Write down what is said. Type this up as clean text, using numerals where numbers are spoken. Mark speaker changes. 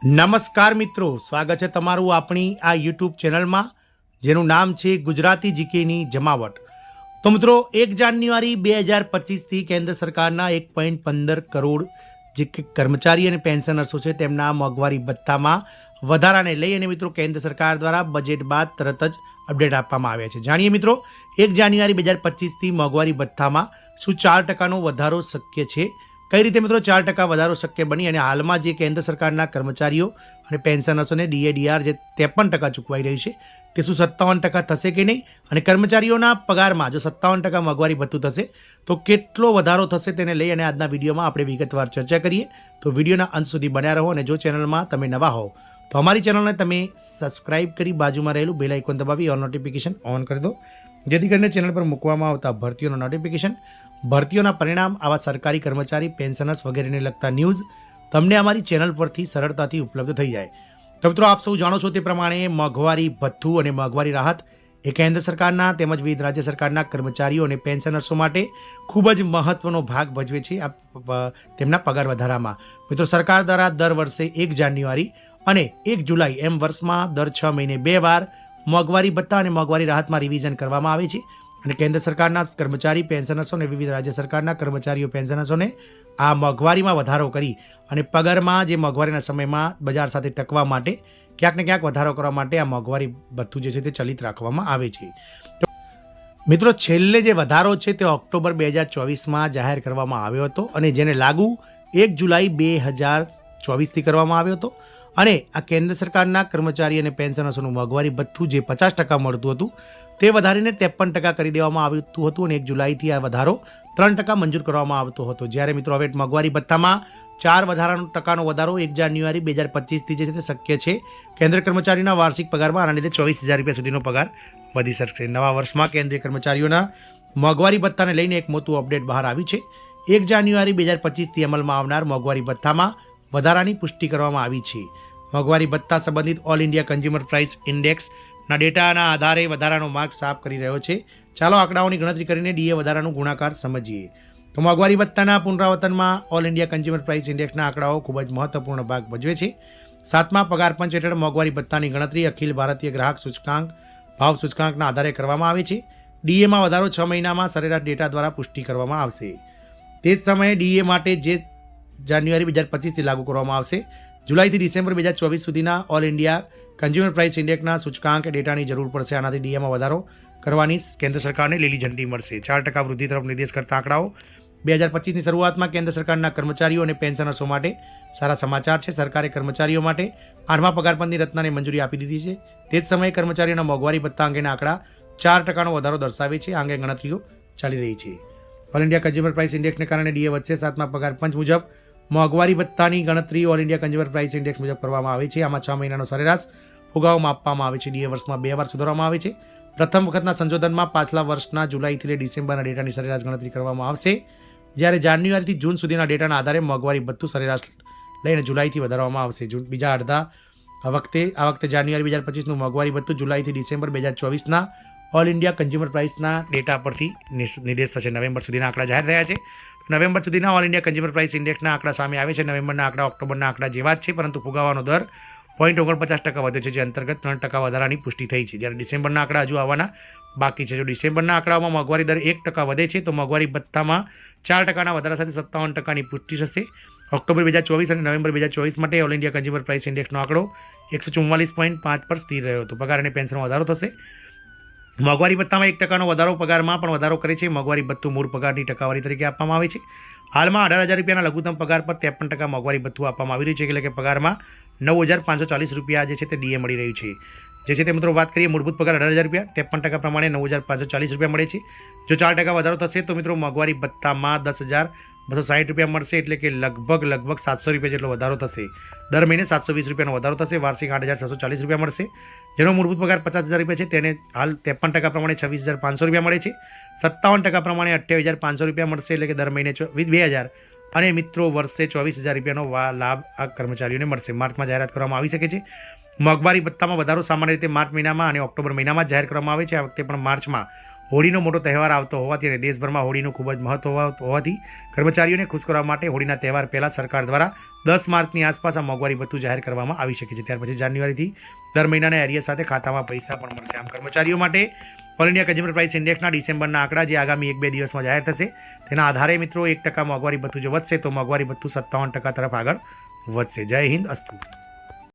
Speaker 1: નમસ્કાર મિત્રો, સ્વાગત છે તમારું આપણી આ યુટ્યુબ ચેનલમાં જેનું નામ છે ગુજરાતી જીકેની જમાવટ। તો મિત્રો 1 જાન્યુઆરી 2025થી કેન્દ્ર સરકારના 1.15 કરોડ જે કર્મચારી અને પેન્શનર્સો છે તેમના મોંઘવારી ભથ્થામાં વધારાને લઈ અને મિત્રો કેન્દ્ર સરકાર દ્વારા બજેટ બાદ તરત જ અપડેટ આપવામાં આવ્યા છે। જાણીએ મિત્રો 1 જાન્યુઆરી 2025થી મોંઘવારી ભથ્થામાં શું 4% વધારો શક્ય છે, કઈ રીતે મિત્રો 4% વધારો શક્ય બની અને હાલમાં જે કેન્દ્ર સરકારના કર્મચારીઓ અને પેન્શનર્સોને ડીએડીઆર જે 53% ચૂકવાઈ રહ્યું છે તે શું 57% થશે કે નહીં, અને કર્મચારીઓના પગારમાં જો 57% મોંઘવારી ભથ્થું થશે તો કેટલો વધારો થશે તેને લઈ અને આજના વિડીયોમાં આપણે વિગતવાર ચર્ચા કરીએ। તો વિડીયોના અંત સુધી બન્યા રહો અને જો ચેનલમાં તમે નવા હો તો અમારી ચેનલને તમે સબસ્ક્રાઇબ કરી બાજુમાં રહેલું બેલ આઇકોન દબાવી ઓલ નોટિફિકેશન ઓન કરી દો, જેથી કરીને ચેનલ પર મૂકવામાં આવતા ભરતીઓના નોટિફિકેશન, ભરતીઓના પરિણામ, આવા સરકારી કર્મચારી, પેન્શનર્સ વગેરેને લગતા ન્યૂઝ તમને અમારી ચેનલ પરથી સરળતાથી ઉપલબ્ધ થઈ જાય। તો મિત્રો આપ સૌ જાણો છો તે પ્રમાણે મોંઘવારી ભથ્થું અને મોંઘવારી રાહત એ કેન્દ્ર સરકારના તેમજ વિવિધ રાજ્ય સરકારના કર્મચારીઓ અને પેન્શનર્સો માટે ખૂબ જ મહત્વનો ભાગ ભજવે છે તેમના પગાર વધારામાં। મિત્રો સરકાર દ્વારા દર વર્ષે 1 જાન્યુઆરી અને 1 જુલાઈ એમ વર્ષમાં દર 6 મહિને 2 વાર મોંઘવારી ભથ્થા અને મોંઘવારી રાહતમાં રિવિઝન કરવામાં આવે છે અને કેન્દ્ર સરકારના કર્મચારી પેન્શનર્સો અને વિવિધ રાજ્ય સરકારના કર્મચારીઓ પેન્શનર્સોને આ મોંઘવારીમાં વધારો કરી અને પગારમાં જે મોંઘવારીના સમયમાં બજાર સાથે ટકવા માટે ક્યાંક ને ક્યાંક વધારો કરવા માટે આ મોંઘવારી ભથ્થું જે છે તે ચલિત રાખવામાં આવે છે। મિત્રો છેલ્લે જે વધારો છે તે ઓક્ટોબર 2024માં જાહેર કરવામાં આવ્યો હતો અને જેને લાગુ 1 જુલાઈ 2024થી કરવામાં આવ્યો હતો અને આ કેન્દ્ર સરકારના કર્મચારી અને પેન્શનર્સોનું મોંઘવારી ભથ્થું જે 50% મળતું હતું તે વધારીને 53% કરી દેવામાં આવતું હતું અને 1 જુલાઈથી આ વધારો 3% મંજૂર કરવામાં આવતો હતો। જ્યારે મિત્રો હવે મોંઘવારી ભથ્થામાં 4% વધારો 1 જાન્યુઆરી 2025થી જે છે તે શક્ય છે। કેન્દ્ર કર્મચારીના વાર્ષિક પગારમાં આના લીધે 24,000 રૂપિયા સુધીનો પગાર વધી શકશે। નવા વર્ષમાં કેન્દ્રીય કર્મચારીઓના મોંઘવારી ભથ્થાને લઈને એક મોટું અપડેટ બહાર આવ્યું છે। 1 જાન્યુઆરી 2025થી અમલમાં આવનાર મોંઘવારી ભથ્થામાં વધારાની પુષ્ટિ કરવામાં આવી છે। મોંઘવારી ભથ્થા સંબંધિત ઓલ ઇન્ડિયા કન્ઝ્યુમર પ્રાઇસ ઇન્ડેક્સના ડેટાના આધારે વધારાનો માર્ગ સાફ કરી રહ્યો છે। ચાલો આંકડાઓની ગણતરી કરીને ડીએ વધારાનું ગુણાકાર સમજીએ। તો મોંઘવારી ભથ્થાના પુનરાવર્તનમાં ઓલ ઇન્ડિયા કન્ઝ્યુમર પ્રાઇસ ઇન્ડેક્સના આંકડાઓ ખૂબ જ મહત્વપૂર્ણ ભાગ ભજવે છે। 7મા પગાર પંચ હેઠળ મોંઘવારી ભથ્થાની ગણતરી અખિલ ભારતીય ગ્રાહક સૂચકાંક ભાવ સૂચકાંકના આધારે કરવામાં આવે છે। ડીએમાં વધારો 6 મહિનામાં સરેરાશ ડેટા દ્વારા પુષ્ટિ કરવામાં આવશે। તે જ સમયે ડીએ માટે જે જાન્યુઆરી 2025થી લાગુ કરવામાં આવશે। જુલાઈથી ડિસેમ્બર 2024 સુધીના ઓલ ઇન્ડિયા કન્ઝ્યુમર પ્રાઇસ ઇન્ડેક્સના સૂચકાંક ડેટાની જરૂર પડશે। આનાથી ડીએમાં વધારો કરવાની કેન્દ્ર સરકારને લીલી ઝંડી મળશે। 4% વૃદ્ધિ તરફ નિર્દેશ કરતા આંકડાઓ 2025ની શરૂઆતમાં કેન્દ્ર સરકારના કર્મચારીઓ અને પેન્શનર્સો માટે સારા સમાચાર છે। સરકારે કર્મચારીઓ માટે 8મા પગાર પંચની રચનાને મંજૂરી આપી દીધી છે। તે જ સમયે કર્મચારીઓના મોંઘવારી ભથ્થા અંગેના આંકડા 4%નો વધારો દર્શાવે છે। આ અંગે ગણતરીઓ ચાલી રહી છે। ઓલ ઇન્ડિયા કન્ઝ્યુમર પ્રાઇસ ઇન્ડેક્સને કારણે ડીએ વધશે। 7મા પગાર પંચ મુજબ મોંઘવારી ભથ્થાની ગણતરી all India consumer price index મુજબ કરવામાં આવે છે। આમાં 6 મહિનાનો સરેરાશ ફુગાવો માપવામાં આવે છે। ડીએ વર્ષમાં 2 વાર સુધારવામાં આવે છે। પ્રથમ વખતના સંશોધનમાં પાછલા વર્ષના જુલાઈથી ડિસેમ્બરના ડેટાની સરેરાશ ગણતરી કરવામાં આવશે, જ્યારે જાન્યુઆરીથી જૂન સુધીના ડેટાના આધારે મોંઘવારી ભથ્થું સરેરાશ લઈને જુલાઈથી વધારવામાં આવશે। બીજા અડધા આ વખતે જાન્યુઆરી 2025નું મોંઘવારી ભથ્થું જુલાઈથી ડિસેમ્બર 2024ના ઓલ ઇન્ડિયા કન્ઝ્યુમર પ્રાઇસના ડેટા પરથી નિર્દેશ થશે। નવેમ્બર સુધીના આંકડા જાહેર થયા છે। નવેમ્બર સુધીના ઓલ ઇન્ડિયા કન્ઝ્યુમર પ્રાઇસ ઇન્ડેક્સના આંકડા સામે આવે છે। નવેમ્બરના આંકડા ઓક્ટોબરના આંકડા જેવા જ છે, પરંતુ ફુગાવાનો દર 0.49% વધ્યો છે, જે અંતર્ગત 3% વધારાની પુષ્ટિ થઈ છે। જ્યારે ડિસેમ્બરના આંકડા હજુ આવવાના બાકી છે। જો ડિસેમ્બરના આંકડાઓમાં મોંઘવારી દર 1% વધે છે તો મોંઘવારી ભથ્થામાં 4%ના વધારા સાથે 57%ની પુષ્ટિ થશે। ઓક્ટોબર 2024 અને નવેમ્બર 2024 માટે ઓલ ઇન્ડિયા કન્ઝ્યુમર પ્રાઇસ ઇન્ડેક્સનો આંકડો 144.5 પર સ્થિર રહ્યો હતો। પગાર અને પેન્શનમાં વધારો થશે। મોંઘવારી ભથ્થામાં 1%નો વધારો પગારમાં પણ વધારો કરે છે। મોંઘવારી ભથ્થું મૂળ પગારની ટકાવારી તરીકે આપવામાં આવે છે। હાલમાં 18,000 રૂપિયાના લઘુત્તમ પગાર પર 53% મોંઘવારી ભથ્થું આપવામાં આવી રહ્યું છે, એટલે કે પગારમાં 9,540 રૂપિયા જે છે તે ડીએ મળી રહ્યું છે। જે છે તે મિત્રો વાત કરીએ મૂળભૂત પગાર 18,000 રૂપિયા, 53% પ્રમાણે 9,540 રૂપિયા મળે છે। જો 4% વધારો થશે તો મિત્રો મોંઘવારી ભથ્થામાં 10,260 રૂપિયા મળશે, એટલે કે લગભગ 700 રૂપિયા જેટલો વધારો થશે। દર મહિને 720 રૂપિયાનો વધારો થશે। વાર્ષિક 8,640 રૂપિયા મળશે। જેનો મૂળભૂત પગાર 50,000 રૂપિયા છે તેને હાલ 53% પ્રમાણે 26,500 રૂપિયા મળે છે। 57% પ્રમાણે 28,500 રૂપિયા મળશે, એટલે કે દર મહિને 2,000 અને મિત્રો વર્ષે 24,000 રૂપિયાનો લાભ આ કર્મચારીઓને મળશે। માર્ચમાં જાહેરાત કરવામાં આવી શકે છે। મોંઘવારી ભથ્થામાં વધારો સામાન્ય રીતે માર્ચ મહિનામાં અને ઓક્ટોબર મહિનામાં જાહેર કરવામાં આવે છે। આ વખતે પણ માર્ચમાં હોળીનો મોટો તહેવાર આવતો હોવાથી અને દેશભરમાં હોળીનું ખૂબ જ મહત્વ હોવાથી કર્મચારીઓને ખુશ કરવા માટે હોળીના તહેવાર પહેલાં સરકાર દ્વારા 10 માર્ચની આસપાસ આ મોંઘવારી ભથ્થું જાહેર કરવામાં આવી શકે છે. ત્યાર પછી જાન્યુઆરીથી દર મહિનાના એરિયા સાથે ખાતામાં પૈસા પણ મળશે. આમ કર્મચારીઓ માટે ઓલ ઇન્ડિયા કન્ઝ્યુમર પ્રાઇસ ઇન્ડેક્સના ડિસેમ્બરના આંકડા જે આગામી 1-2 દિવસમાં જાહેર થશે તેના આધારે મિત્રો 1% મોંઘવારી ભથ્થું જો વધશે તો મોંઘવારી ભથ્થું 57% તરફ આગળ વધશે. જય હિન્દ, અસ્તુ.